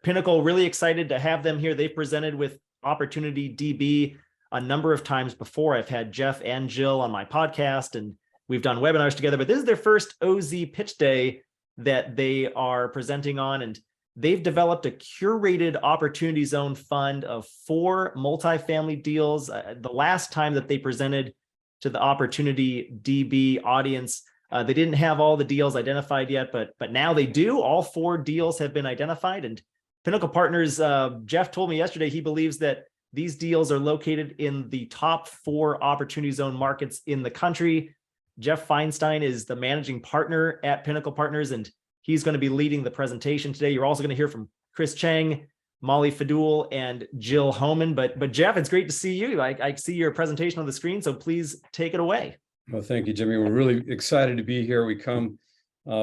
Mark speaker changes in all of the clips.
Speaker 1: Pinnacle, really excited to have them here. They've presented with Opportunity DB a number of times before. I've had Jeff and Jill on my podcast, and we've done webinars together, but this is their first OZ pitch day that they are presenting on. And they've developed a curated opportunity zone fund of 4 multifamily deals. The last time that they presented to the Opportunity DB audience, they didn't have all the deals identified yet, but now they do. All 4 deals have been identified. And Pinnacle Partners, Jeff told me yesterday, he believes that these deals are located in the top 4 opportunity zone markets in the country. Jeff Feinstein is the managing partner at Pinnacle Partners, and he's going to be leading the presentation today. You're also going to hear from Cheng, Mollie, Fadule, and Jill Homan. But Jeff, it's great to see you. I see your presentation on the screen, so please take it away.
Speaker 2: Well, thank you, Jimmy. We're really excited to be here. We come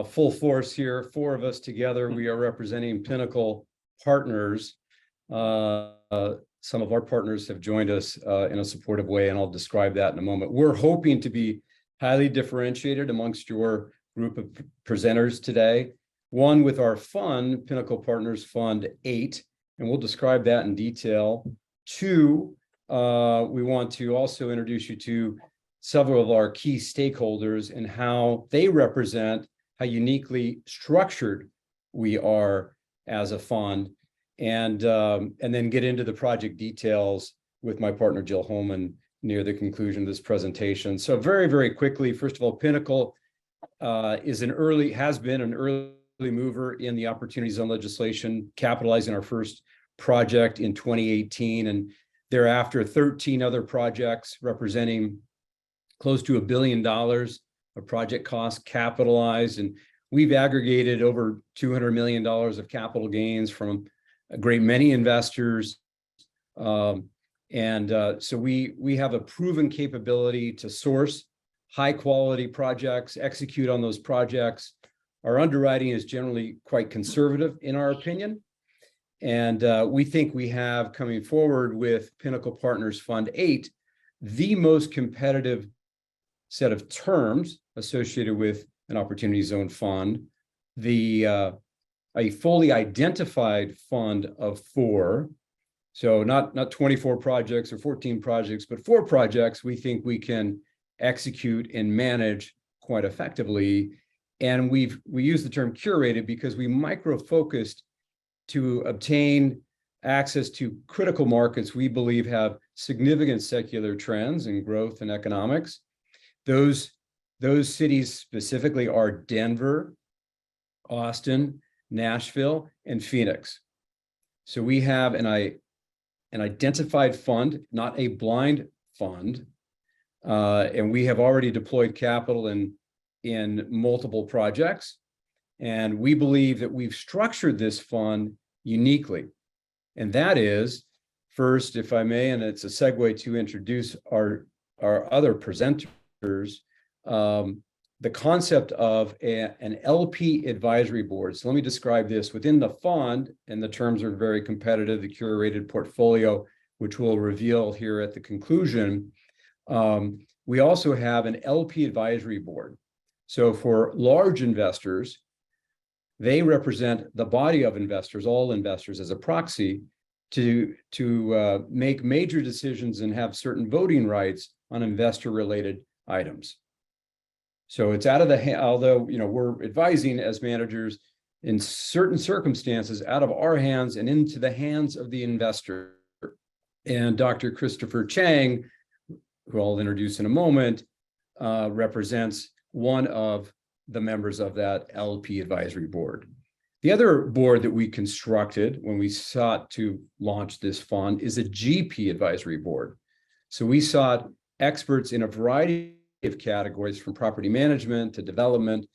Speaker 2: full force here, 4 of us together. We are representing Pinnacle Partners. Some of our partners have joined us in a supportive way, and I'll describe that in a moment. We're hoping to be highly differentiated amongst your group of presenters today. One with our fund, Pinnacle Partners Fund VIII, and we'll describe that in detail. 2, we want to also introduce you to several of our key stakeholders and how they represent how uniquely structured we are as a fund, and then get into the project details with my partner Jill Homan near the conclusion of this presentation. So very, very quickly, first of all, Pinnacle has been an early mover in the opportunity zone legislation, capitalizing our first project in 2018, and thereafter 13 other projects representing close to $1 billion of project costs capitalized, and we've aggregated over $200 million of capital gains from a great many investors. So we have a proven capability to source high quality projects, execute on those projects. Our underwriting is generally quite conservative in our opinion. And we think we have, coming forward with Pinnacle Partners Fund VIII, the most competitive set of terms associated with an opportunity zone fund, a fully identified fund of 4. So not 24 projects or 14 projects, but 4 projects we think we can execute and manage quite effectively. And we use the term curated because we micro-focused to obtain access to critical markets we believe have significant secular trends in growth and economics. Those cities specifically are Denver, Austin, Nashville, and Phoenix. So we have an identified fund, not a blind fund, and we have already deployed capital in multiple projects. And we believe that we've structured this fund uniquely. And that is, first, if I may, and it's a segue to introduce our other presenters, the concept of an LP advisory board. So let me describe this. Within the fund, and the terms are very competitive, the curated portfolio, which we'll reveal here at the conclusion, we also have an LP advisory board. So for large investors, they represent the body of investors, all investors, as a proxy to make major decisions and have certain voting rights on investor-related items. So it's out of the although we're advising as managers in certain circumstances out of our hands and into the hands of the investor. And Dr. Christopher Cheng, who I'll introduce in a moment, represents one of the members of that LP advisory board. The other board that we constructed when we sought to launch this fund is a GP advisory board. So we sought experts in a variety of categories, from property management to development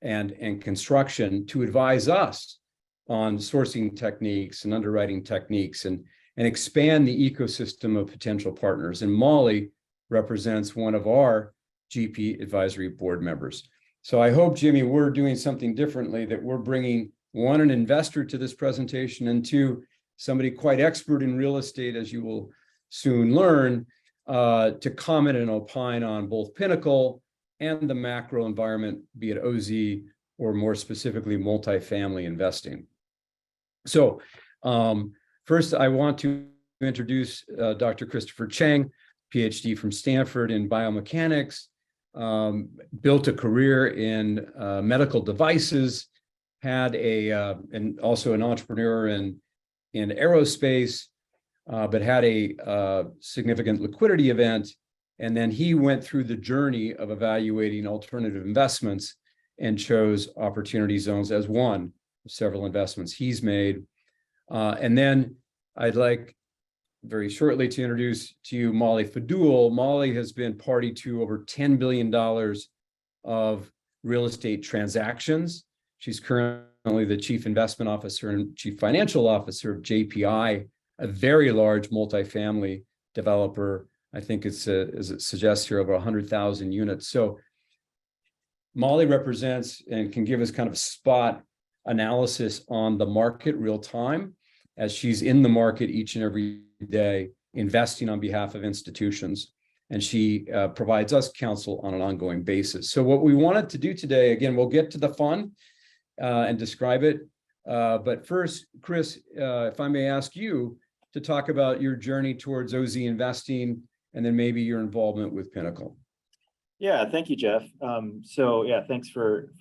Speaker 2: and construction, to advise us on sourcing techniques and underwriting techniques and expand the ecosystem of potential partners. And Mollie represents one of our GP advisory board members. So I hope, Jimmy, we're doing something differently, that we're bringing, 1, an investor to this presentation, and 2, somebody quite expert in real estate, as you will soon learn, to comment and opine on both Pinnacle and the macro environment, be it OZ or more specifically multifamily investing. So First, I want to introduce Dr. Christopher Cheng, PhD from Stanford in biomechanics, built a career in medical devices, had and also an entrepreneur in aerospace, but had a significant liquidity event. And then he went through the journey of evaluating alternative investments and chose Opportunity Zones as one of several investments he's made. And then I'd like very shortly to introduce to you Mollie Fadule. Mollie has been party to over $10 billion of real estate transactions. She's currently the Chief Investment Officer and Chief Financial Officer of JPI, a very large multifamily developer. I think it's, as it suggests here, over 100,000 units. So Mollie represents and can give us kind of a spot analysis on the market real time, as she's in the market each and every day, investing on behalf of institutions. And she provides us counsel on an ongoing basis. So what we wanted to do today, again, we'll get to the fund and describe it. But first, Chris, if I may ask you to talk about your journey towards OZ investing, and then maybe your involvement with Pinnacle.
Speaker 3: Yeah, thank you, Jeff. So yeah, thanks for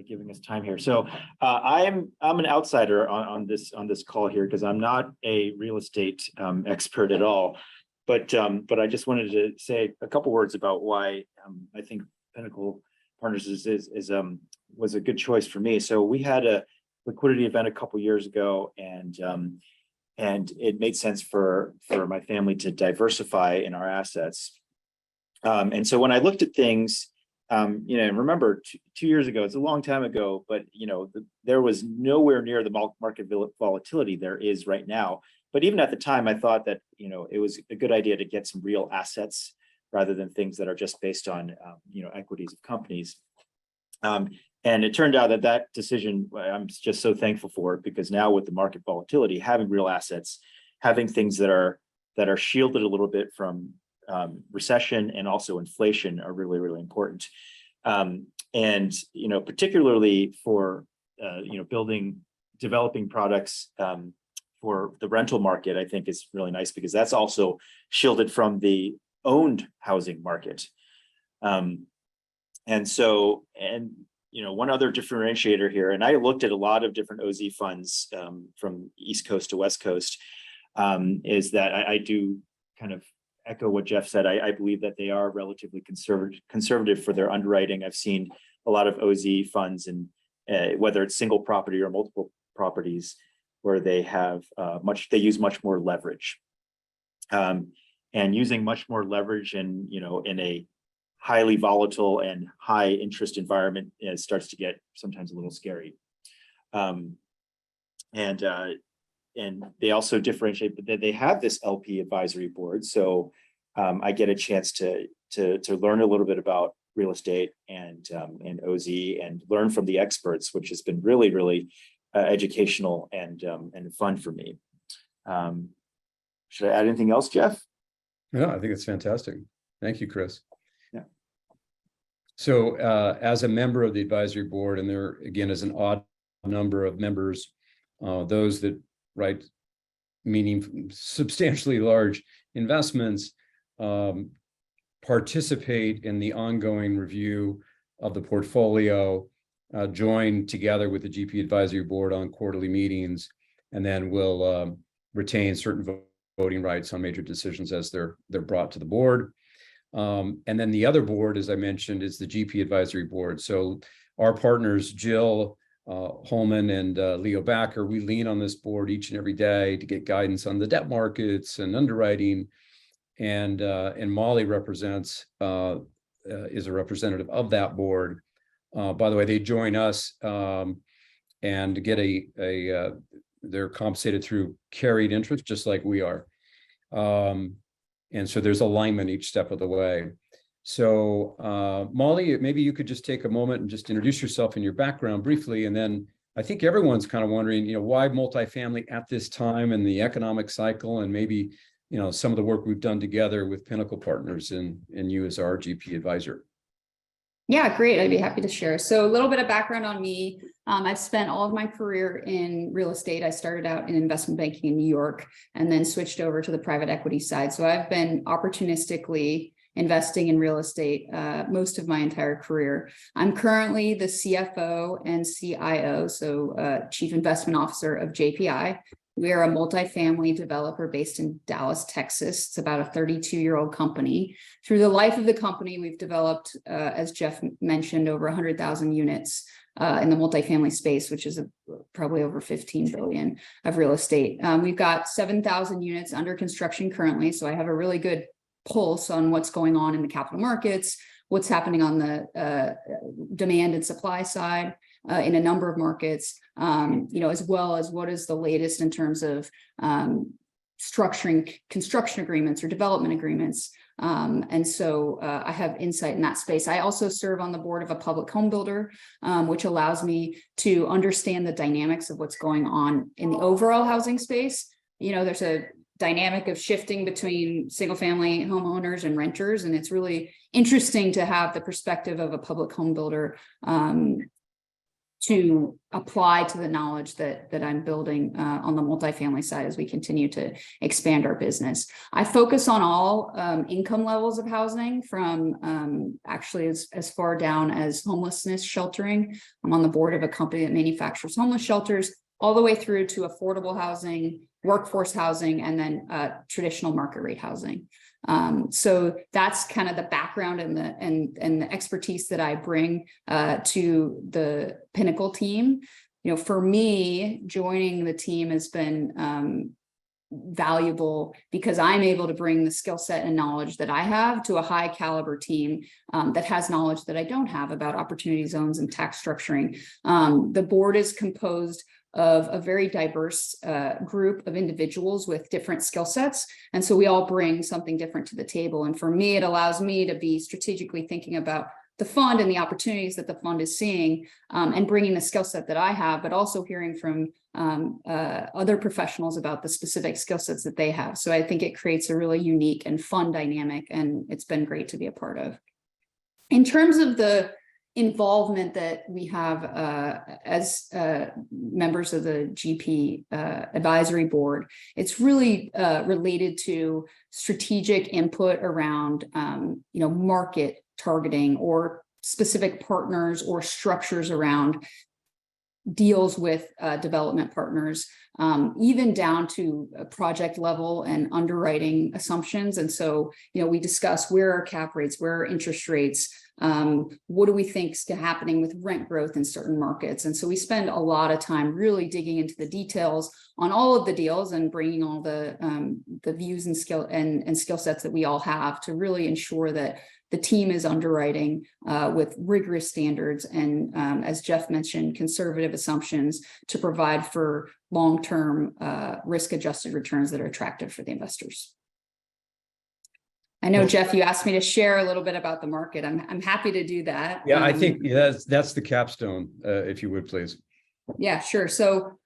Speaker 3: giving us time here. So I'm an outsider on this call here, because I'm not a real estate expert at all. But I just wanted to say a couple words about why I think Pinnacle Partners was a good choice for me. So we had a liquidity event a couple years ago, and it made sense for my family to diversify in our assets. And so when I looked at things, remember 2 years ago, it's a long time ago, but there was nowhere near the market volatility there is right now. But even at the time, I thought that it was a good idea to get some real assets rather than things that are just based on equities of companies. And it turned out that decision, I'm just so thankful for it, because now with the market volatility, having real assets, having things that are shielded a little bit from recession and also inflation are really, really important. And particularly for developing products for the rental market, I think is really nice, because that's also shielded from the owned housing market. One other differentiator here, and I looked at a lot of different OZ funds from East Coast to West Coast, is that I do kind of echo what Jeff said. I believe that they are relatively conservative for their underwriting. I've seen a lot of OZ funds, and whether it's single property or multiple properties, where they have they use much more leverage, and using much more leverage in a highly volatile and high interest environment starts to get sometimes a little scary. And they also differentiate, but they have this LP advisory board. So I get a chance to learn a little bit about real estate and OZ, and learn from the experts, which has been really, really educational and fun for me. Should I add anything else, Jeff?
Speaker 2: No, I think it's fantastic. Thank you, Chris.
Speaker 3: Yeah.
Speaker 2: So as a member of the advisory board, and there again is an odd number of members, those that write meaning substantially large investments, participate in the ongoing review of the portfolio, join together with the GP advisory board on quarterly meetings, and then will retain certain voting rights on major decisions as they're brought to the board. And then the other board, as I mentioned, is the GP advisory board. So our partners, Jill, Homan, and Leo Backer, we lean on this board each and every day to get guidance on the debt markets and underwriting. And Mollie represents, is a representative of that board. By the way, they join us and get they're compensated through carried interest, just like we are. And so there's alignment each step of the way. So Mollie, maybe you could just take a moment and just introduce yourself and your background briefly. And then I think everyone's kind of wondering, why multifamily at this time in the economic cycle, and maybe, some of the work we've done together with Pinnacle Partners and you as our GP advisor.
Speaker 4: Yeah, great. I'd be happy to share. So a little bit of background on me. I've spent all of my career in real estate. I started out in investment banking in New York and then switched over to the private equity side. So I've been opportunistically investing in real estate most of my entire career. I'm currently the CFO and CIO, so Chief Investment Officer of JPI. We are a multifamily developer based in Dallas, Texas. It's about a 32-year-old company. Through the life of the company, we've developed, as Jeff mentioned, over 100,000 units in the multifamily space, which is probably over 15 billion of real estate. We've got 7,000 units under construction currently, so I have a really good pulse on what's going on in the capital markets, what's happening on the demand and supply side in a number of markets, as well as what is the latest in terms of structuring construction agreements or development agreements. And so I have insight in that space. I also serve on the board of a public home builder, which allows me to understand the dynamics of what's going on in the overall housing space. There's a dynamic of shifting between single family homeowners and renters. And it's really interesting to have the perspective of a public home builder to apply to the knowledge that I'm building on the multifamily side as we continue to expand our business. I focus on all income levels of housing, from actually as far down as homelessness sheltering. I'm on the board of a company that manufactures homeless shelters, all the way through to affordable housing, workforce housing, and then traditional market rate housing. So that's kind of the background and the expertise that I bring to the Pinnacle team. For me, joining the team has been valuable because I'm able to bring the skill set and knowledge that I have to a high caliber team that has knowledge that I don't have about opportunity zones and tax structuring. The board is composed of a very diverse group of individuals with different skill sets. And so we all bring something different to the table. And for me, it allows me to be strategically thinking about the fund and the opportunities that the fund is seeing, and bringing the skill set that I have, but also hearing from other professionals about the specific skill sets that they have. So I think it creates a really unique and fun dynamic, and it's been great to be a part of. In terms of the involvement that we have as members of the GP advisory board, it's really related to strategic input around market targeting or specific partners or structures around deals with development partners, even down to a project level and underwriting assumptions. And so, we discuss where are cap rates, where are interest rates, what do we think is happening with rent growth in certain markets. And so we spend a lot of time really digging into the details on all of the deals and bringing all the views and skill sets that we all have to really ensure that the team is underwriting with rigorous standards and, as Jeff mentioned, conservative assumptions to provide for long-term risk-adjusted returns that are attractive for the investors. I know, Jeff, you asked me to share a little bit about the market. I'm happy to do that.
Speaker 2: Yeah, I think that's the capstone, if you would, please.
Speaker 4: Yeah, sure. So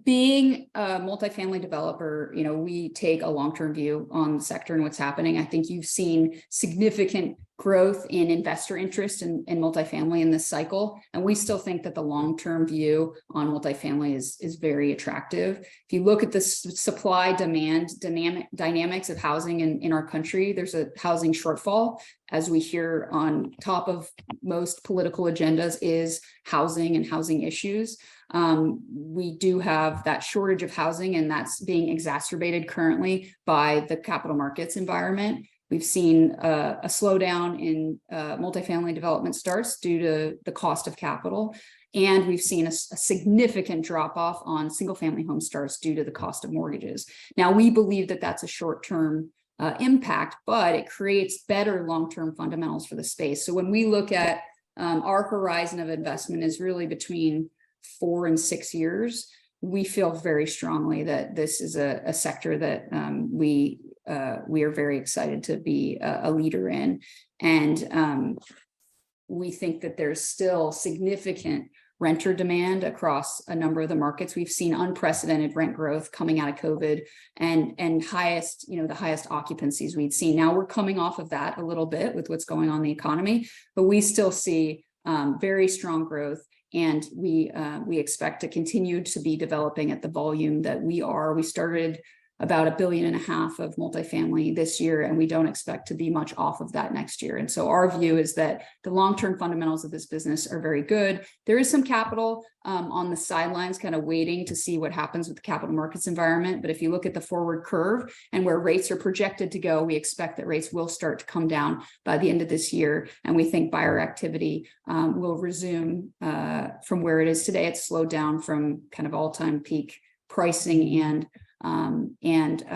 Speaker 4: being a multifamily developer, we take a long-term view on the sector and what's happening. I think you've seen significant growth in investor interest in multifamily in this cycle. And we still think that the long-term view on multifamily is very attractive. If you look at the supply-demand dynamics of housing in our country, there's a housing shortfall. As we hear, on top of most political agendas is housing and housing issues. We do have that shortage of housing, and that's being exacerbated currently by the capital markets environment. We've seen a slowdown in multifamily development starts due to the cost of capital. And we've seen a significant drop off on single family home starts due to the cost of mortgages. Now, we believe that that's a short-term impact, but it creates better long-term fundamentals for the space. So when we look at our horizon of investment is really between 4 and 6 years, we feel very strongly that this is a sector that we are very excited to be a leader in. And we think that there's still significant renter demand across a number of the markets. We've seen unprecedented rent growth coming out of COVID and highest, the highest occupancies we'd seen. Now we're coming off of that a little bit with what's going on in the economy, but we still see very strong growth. And we expect to continue to be developing at the volume that we are. We started about $1.5 billion of multifamily this year, and we don't expect to be much off of that next year. And so our view is that the long-term fundamentals of this business are very good. There is some capital on the sidelines, kind of waiting to see what happens with the capital markets environment. But if you look at the forward curve and where rates are projected to go, we expect that rates will start to come down by the end of this year. And we think buyer activity will resume from where it is today. It's slowed down from kind of all-time peak pricing and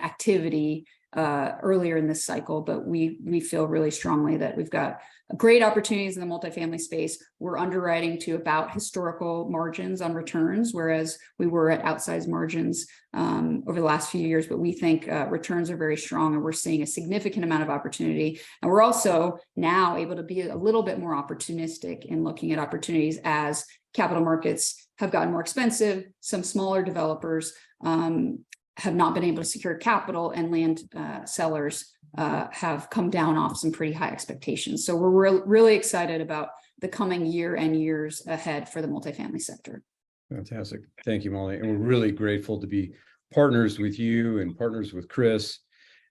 Speaker 4: activity earlier in this cycle, but we feel really strongly that we've got great opportunities in the multifamily space. We're underwriting to about historical margins on returns, whereas we were at outsized margins over the last few years. But we think returns are very strong, and we're seeing a significant amount of opportunity. And we're also now able to be a little bit more opportunistic in looking at opportunities as capital markets have gotten more expensive. Some smaller developers have not been able to secure capital, and land sellers have come down off some pretty high expectations. So we're really excited about the coming year and years ahead for the multifamily sector.
Speaker 2: Fantastic. Thank you, Mollie. And we're really grateful to be partners with you and partners with Chris.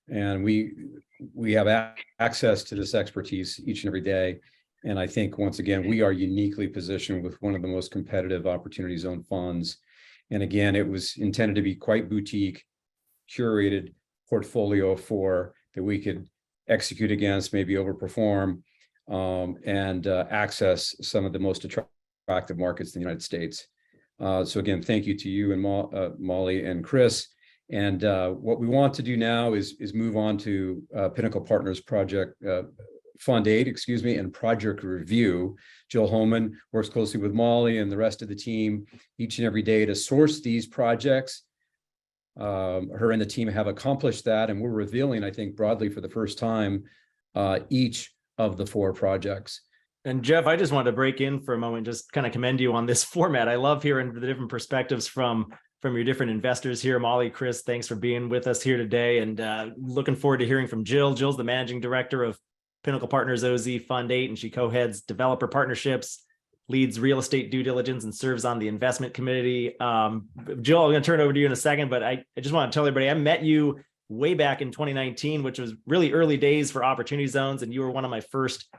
Speaker 2: And we have access to this expertise each and every day. And I think, once again, we are uniquely positioned with one of the most competitive opportunity zone funds. And again, it was intended to be quite boutique, curated portfolio that we could execute against, maybe overperform, and access some of the most attractive markets in the United States. So again, thank you to you and Mollie and Chris. And what we want to do now is move on to Pinnacle Partners project Fund VIII, and project review. Jill Homan works closely with Mollie and the rest of the team each and every day to source these projects. Her and the team have accomplished that, and we're revealing, I think, broadly for the first time, each of the 4 projects.
Speaker 1: And Jeff, I just wanted to break in for a moment, just kind of commend you on this format. I love hearing the different perspectives from your different investors here. Mollie, Chris, thanks for being with us here today, and looking forward to hearing from Jill. Jill's the managing director of Pinnacle Partners OZ Fund VIII, and she co-heads developer partnerships, leads real estate due diligence, and serves on the investment committee. Jill, I'm going to turn it over to you in a second, but I just want to tell everybody I met you way back in 2019, which was really early days for Opportunity Zones, and you were one of my first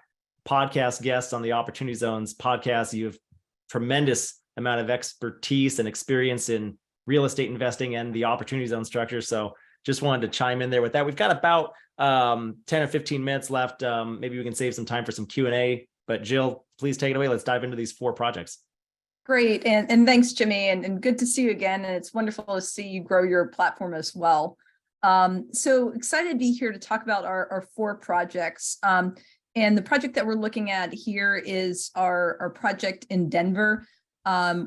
Speaker 1: podcast guests on the Opportunity Zones podcast. You have tremendous amount of expertise and experience in real estate investing and the Opportunity Zone structure. So just wanted to chime in there with that. We've got about 10 or 15 minutes left. Maybe we can save some time for some Q&A, but Jill, please take it away. Let's dive into these 4 projects.
Speaker 5: Great. And thanks, Jimmy. And good to see you again. And it's wonderful to see you grow your platform as well. So excited to be here to talk about our 4 projects. And the project that we're looking at here is our project in Denver.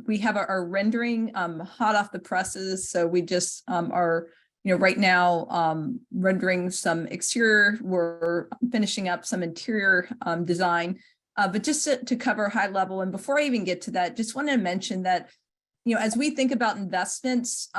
Speaker 5: We have our rendering hot off the presses. So we just are right now rendering some exterior. We're finishing up some interior design, but just to cover high level. And before I even get to that, just wanted to mention that, as we think about investments,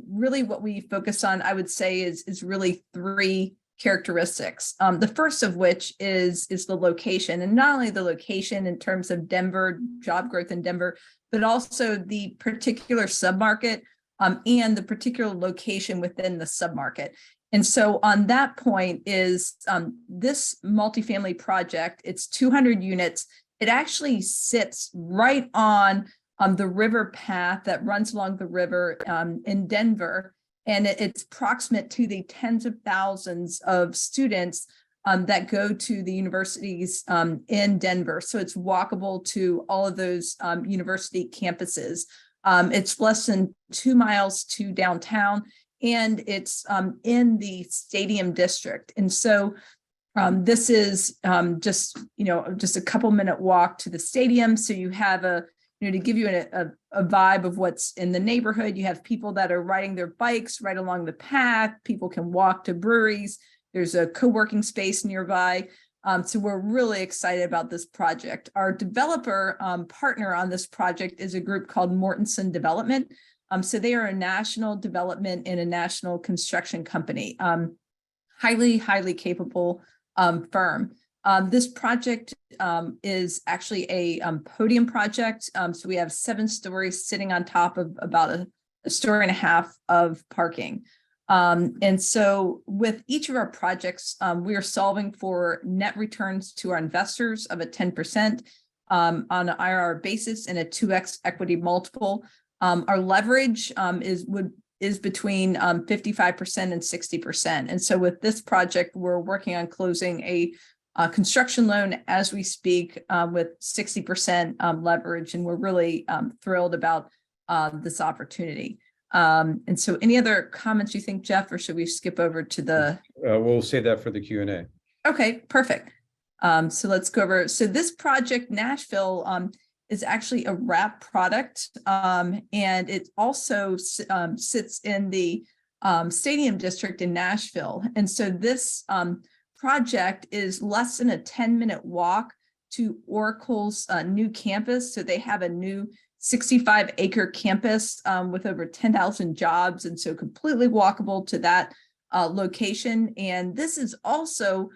Speaker 5: really what we focus on, I would say, is really 3 characteristics. The first of which is the location, and not only the location in terms of Denver, job growth in Denver, but also the particular submarket and the particular location within the submarket. And so on that point is this multifamily project, it's 200 units. It actually sits right on the river path that runs along the river in Denver. And it's proximate to the tens of thousands of students that go to the universities in Denver. So it's walkable to all of those university campuses. It's less than 2 miles to downtown, and it's in the stadium district. And so this is just a couple minute walk to the stadium. So you have to give you a vibe of what's in the neighborhood. You have people that are riding their bikes right along the path. People can walk to breweries. There's a co-working space nearby. So we're really excited about this project. Our developer partner on this project is a group called Mortensen Development. So they are a national development and a national construction company, highly capable firm. This project is actually a podium project. So we have 7 stories sitting on top of about a story and a half of parking. And so with each of our projects, we are solving for net returns to our investors of a 10% on an IRR basis and a 2x equity multiple. Our leverage is between 55% and 60%. And so with this project, we're working on closing a construction loan as we speak with 60% leverage, and we're really thrilled about this opportunity. And so any other comments you think, Jeff, or should we skip over to the?
Speaker 2: We'll save that for the Q&A.
Speaker 5: Okay, perfect. So let's go over. So this project, Nashville, is actually a wrap product, and it also sits in the stadium district in Nashville. And so this project is less than a 10-minute walk to Oracle's new campus. So they have a new 65-acre campus with over 10,000 jobs, and so completely walkable to that location. And this is also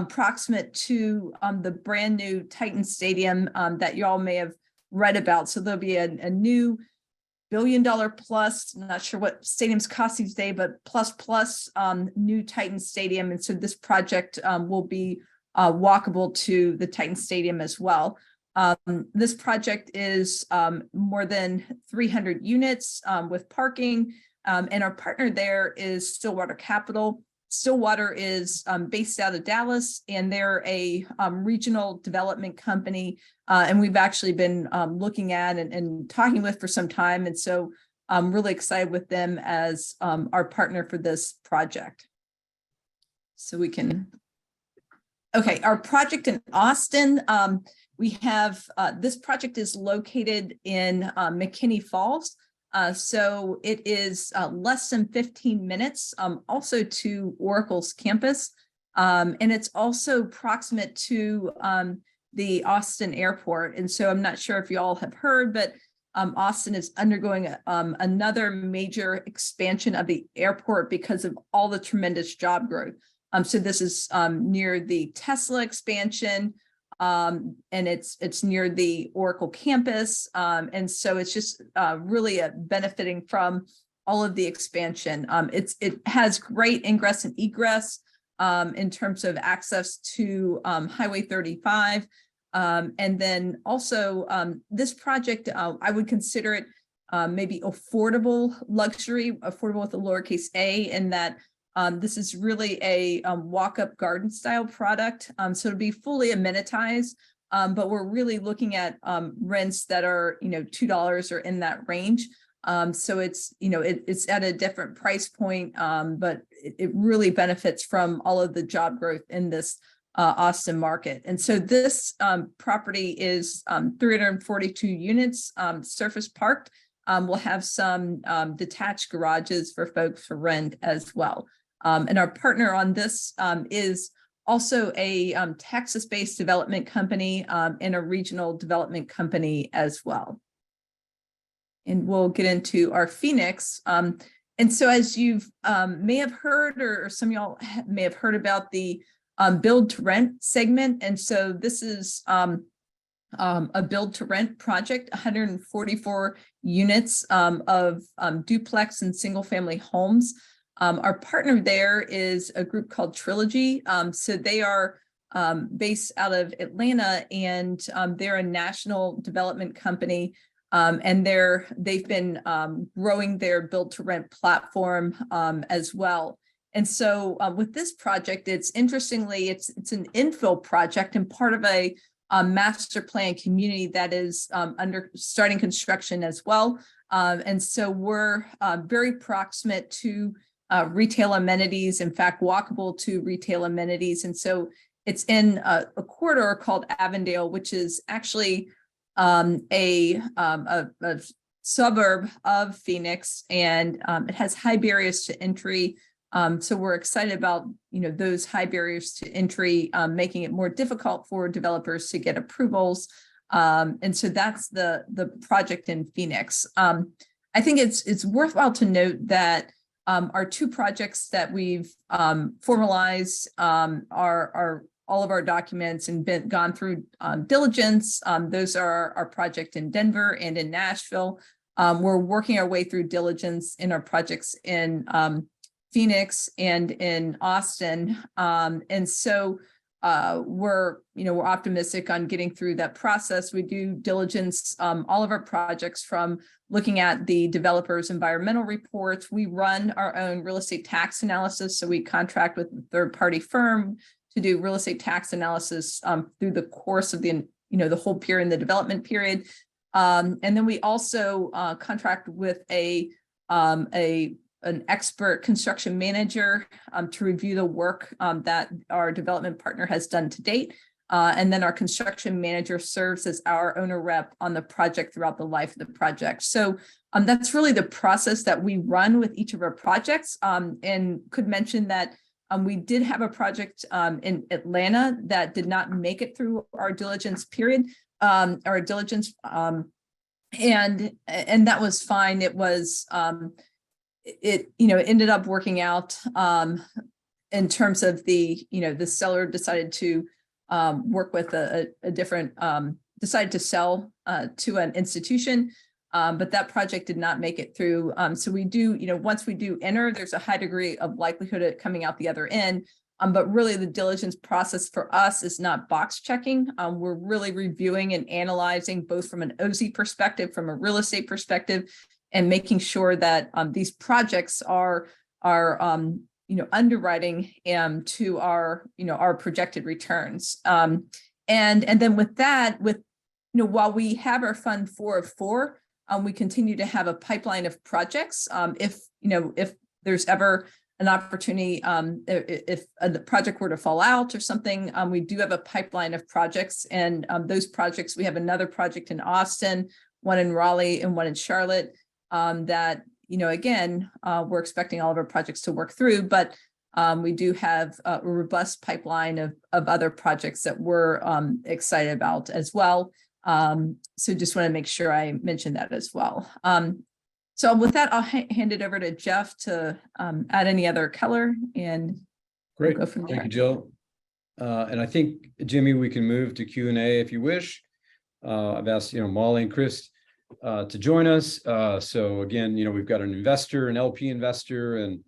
Speaker 5: proximate to the brand new Titan Stadium that y'all may have read about. So there'll be a new $1 billion plus, I'm not sure what stadiums cost these days, but plus new Titan Stadium. And so this project will be walkable to the Titan Stadium as well. This project is more than 300 units with parking, and our partner there is Stillwater Capital. Stillwater is based out of Dallas, and they're a regional development company, and we've actually been looking at and talking with for some time. And so I'm really excited with them as our partner for this project. So we can, okay, our project in Austin, we have, this project is located in McKinney Falls. So it is less than 15 minutes also to Oracle's campus. And it's also proximate to the Austin airport. And so I'm not sure if you all have heard, but Austin is undergoing another major expansion of the airport because of all the tremendous job growth. So this is near the Tesla expansion. And it's near the Oracle campus. And so it's just really benefiting from all of the expansion. It has great ingress and egress in terms of access to Highway 35. And then also this project, I would consider it maybe affordable luxury, affordable with a lowercase a, in that this is really a walk-up garden style product. So it'll be fully amenitized, but we're really looking at rents that are, $2 or in that range. So it's, it's at a different price point, but it really benefits from all of the job growth in this Austin market. And so this property is 342 units, surface parked. We'll have some detached garages for folks for rent as well. And our partner on this is also a Texas-based development company and a regional development company as well. And we'll get into our Phoenix. And so as you've may have heard, or some of y'all may have heard about the build to rent segment. And so this is a build to rent project, 144 units of duplex and single family homes. Our partner there is a group called Trilogy. So they are based out of Atlanta, and they're a national development company. And they've been growing their build to rent platform as well. And so with this project, it's an infill project and part of a master plan community that is starting construction as well. And so we're very proximate to retail amenities, in fact, walkable to retail amenities. And so it's in a corridor called Avondale, which is actually a suburb of Phoenix, and it has high barriers to entry. So we're excited about, those high barriers to entry, making it more difficult for developers to get approvals. And so that's the project in Phoenix. I think it's worthwhile to note that our 2 projects that we've formalized are all of our documents and gone through diligence. Those are our project in Denver and in Nashville. We're working our way through diligence in our projects in Phoenix and in Austin. And so we're optimistic on getting through that process. We do diligence all of our projects, from looking at the developer's environmental reports. We run our own real estate tax analysis. So we contract with a third-party firm to do real estate tax analysis through the course of the whole period in the development period. And then we also contract with an expert construction manager to review the work that our development partner has done to date. And then our construction manager serves as our owner rep on the project throughout the life of the project. So that's really the process that we run with each of our projects. And could mention that we did have a project in Atlanta that did not make it through our diligence period, and that was fine. It was it ended up working out in terms of the seller decided to work with a different decided to sell to an institution, but that project did not make it through. So we do, once we do enter, there's a high degree of likelihood of coming out the other end. But really the diligence process for us is not box checking. We're really reviewing and analyzing, both from an OZ perspective, from a real estate perspective, and making sure that these projects are underwriting to our projected returns. And then with that, while we have our fund 4 of 4, we continue to have a pipeline of projects. If there's ever an opportunity, if the project were to fall out or something, we do have a pipeline of projects, and those projects, we have another project in Austin, one in Raleigh, and one in Charlotte, that, again, we're expecting all of our projects to work through, but we do have a robust pipeline of other projects that we're excited about as well. So just want to make sure I mention that as well. So with that, I'll hand it over to Jeff to add any other color, and
Speaker 2: Great.
Speaker 5: we'll go from there.
Speaker 2: Thank you, Jill. And I think, Jimmy, we can move to Q&A if you wish. I've asked, Mollie and Chris to join us. So again, we've got an investor, an LP investor, and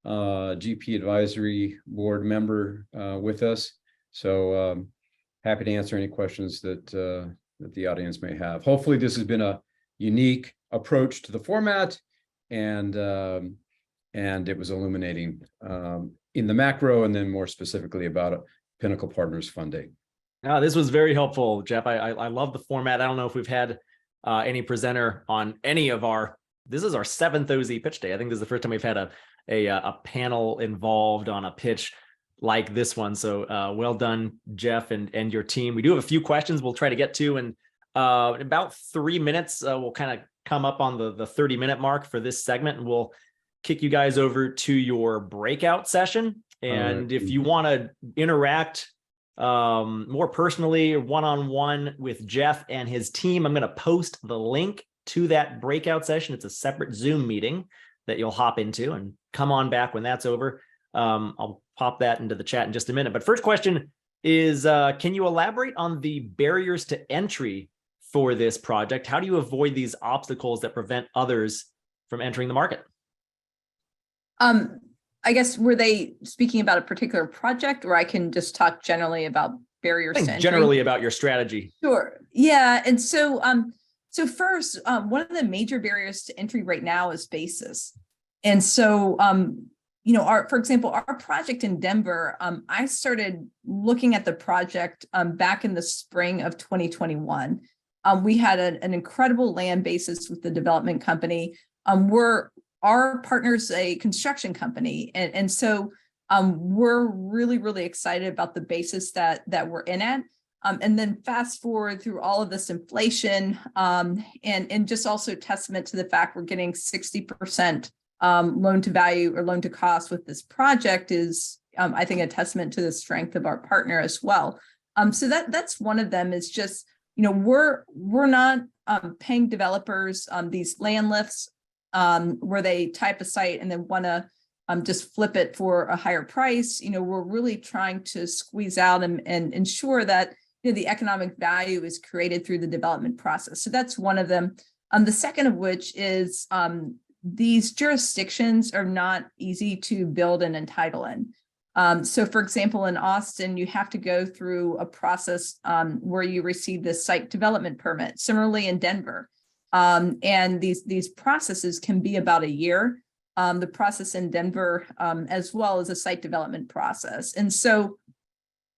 Speaker 2: GP advisory board member with us. So happy to answer any questions that the audience may have. Hopefully this has been a unique approach to the format, and it was illuminating in the macro, and then more specifically about Pinnacle Partners funding.
Speaker 1: This was very helpful, Jeff. I love the format. I don't know if we've had any presenter on any of this is our 7th OZ pitch day. I think this is the first time we've had a panel involved on a pitch like this one. So well done, Jeff, and your team. We do have a few questions we'll try to get to, and in about 3 minutes, we'll kind of come up on the 30-minute mark for this segment, and we'll kick you guys over to your breakout session. And if you want to interact more personally, one-on-one with Jeff and his team, I'm going to post the link to that breakout session. It's a separate Zoom meeting that you'll hop into, and come on back when that's over. I'll pop that into the chat in just a minute. But first question is, can you elaborate on the barriers to entry for this project? How do you avoid these obstacles that prevent others from entering the market?
Speaker 5: I guess, were they speaking about a particular project, or I can just talk generally about barriers to entry?
Speaker 1: Generally about your strategy.
Speaker 5: Sure. Yeah. And so, so first, one of the major barriers to entry right now is basis. And so, for example, our project in Denver, I started looking at the project back in the spring of 2021. We had an incredible land basis with the development company. Our partner's a construction company. And so we're really, really excited about the basis that we're in at. And then fast forward through all of this inflation, and just also testament to the fact we're getting 60% loan to value or loan to cost with this project is, I think, a testament to the strength of our partner as well. So that's one of them, is just, we're not paying developers these land lifts where they type a site and then want to just flip it for a higher price. We're really trying to squeeze out and ensure that the economic value is created through the development process. So that's one of them. The second of which is these jurisdictions are not easy to build and entitle in. So for example, in Austin, you have to go through a process where you receive the site development permit. Similarly in Denver. And these processes can be about a year. The process in Denver, as well as a site development process. And so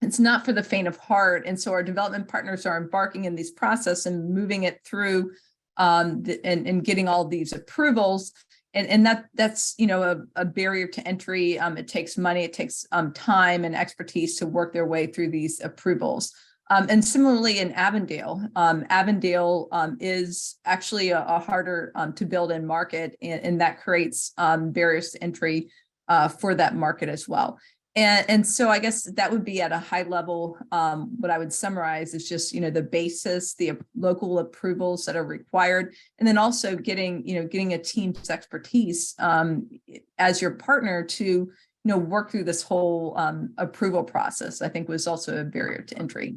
Speaker 5: it's not for the faint of heart. And so our development partners are embarking in these process and moving it through and getting all these approvals. And that's a barrier to entry. It takes money, it takes time and expertise to work their way through these approvals. And similarly in Avondale, is actually a harder to build and market, and that creates barriers to entry for that market as well. And so I guess that would be at a high level. What I would summarize is just, the basis, the local approvals that are required, and then also getting a team's expertise as your partner to, work through this whole approval process, I think was also a barrier to entry.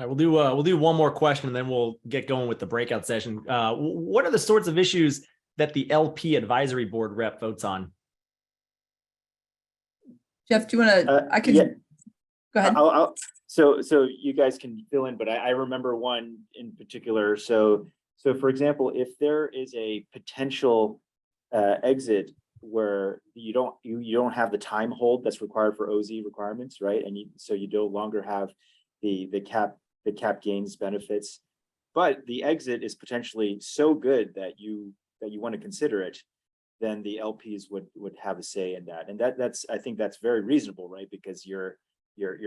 Speaker 1: All right, we'll do one more question and then we'll get going with the breakout session. What are the sorts of issues that the LP advisory board rep votes on?
Speaker 5: Jeff, do you want to? I can.
Speaker 3: Yeah.
Speaker 5: Go ahead.
Speaker 3: So you guys can fill in, but I remember one in particular. So for example, if there is a potential exit where you don't have the time hold that's required for OZ requirements, right? And so you no longer have the cap gains benefits, but the exit is potentially so good that you want to consider it, then the LPs would have a say in that. And I think that's very reasonable, right? Because you're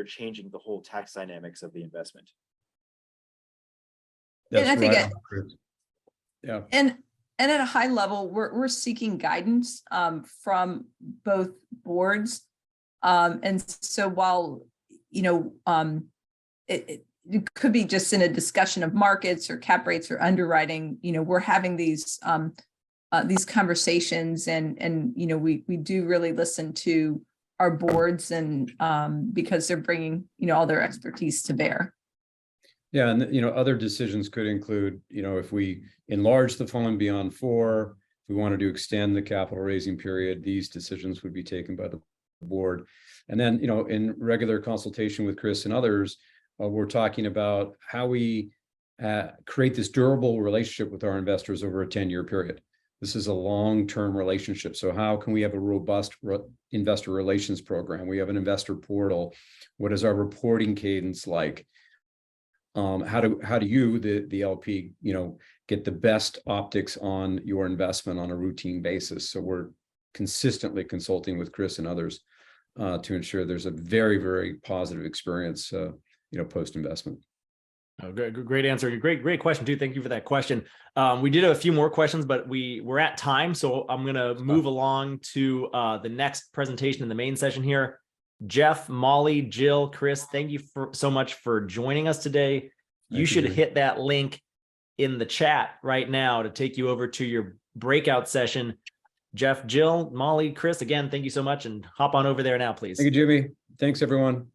Speaker 3: changing the whole tax dynamics of the investment.
Speaker 2: That's
Speaker 5: and I think
Speaker 2: right. Yeah.
Speaker 5: And at a high level, we're seeking guidance from both boards. And so while, it could be just in a discussion of markets or cap rates or underwriting, we're having these conversations and we do really listen to our boards and because they're bringing, all their expertise to bear.
Speaker 2: Yeah, and other decisions could include, if we enlarge the fund beyond 4, if we wanted to extend the capital raising period, these decisions would be taken by the board. And then, in regular consultation with Chris and others, we're talking about how we create this durable relationship with our investors over a 10-year period. This is a long-term relationship. So how can we have a robust investor relations program? We have an investor portal. What is our reporting cadence like? How do you, the LP, get the best optics on your investment on a routine basis? So we're consistently consulting with Chris and others to ensure there's a very, very positive experience, post-investment.
Speaker 1: Oh, great answer. Great question too. Thank you for that question. We did have a few more questions, but we're at time. So I'm going to move along to the next presentation in the main session here. Jeff, Mollie, Jill, Chris, thank you so much for joining us today. You should hit that link in the chat right now to take you over to your breakout session. Jeff, Jill, Mollie, Chris, again, thank you so much, and hop on over there now, please.
Speaker 2: Thank you, Jimmy. Thanks, everyone.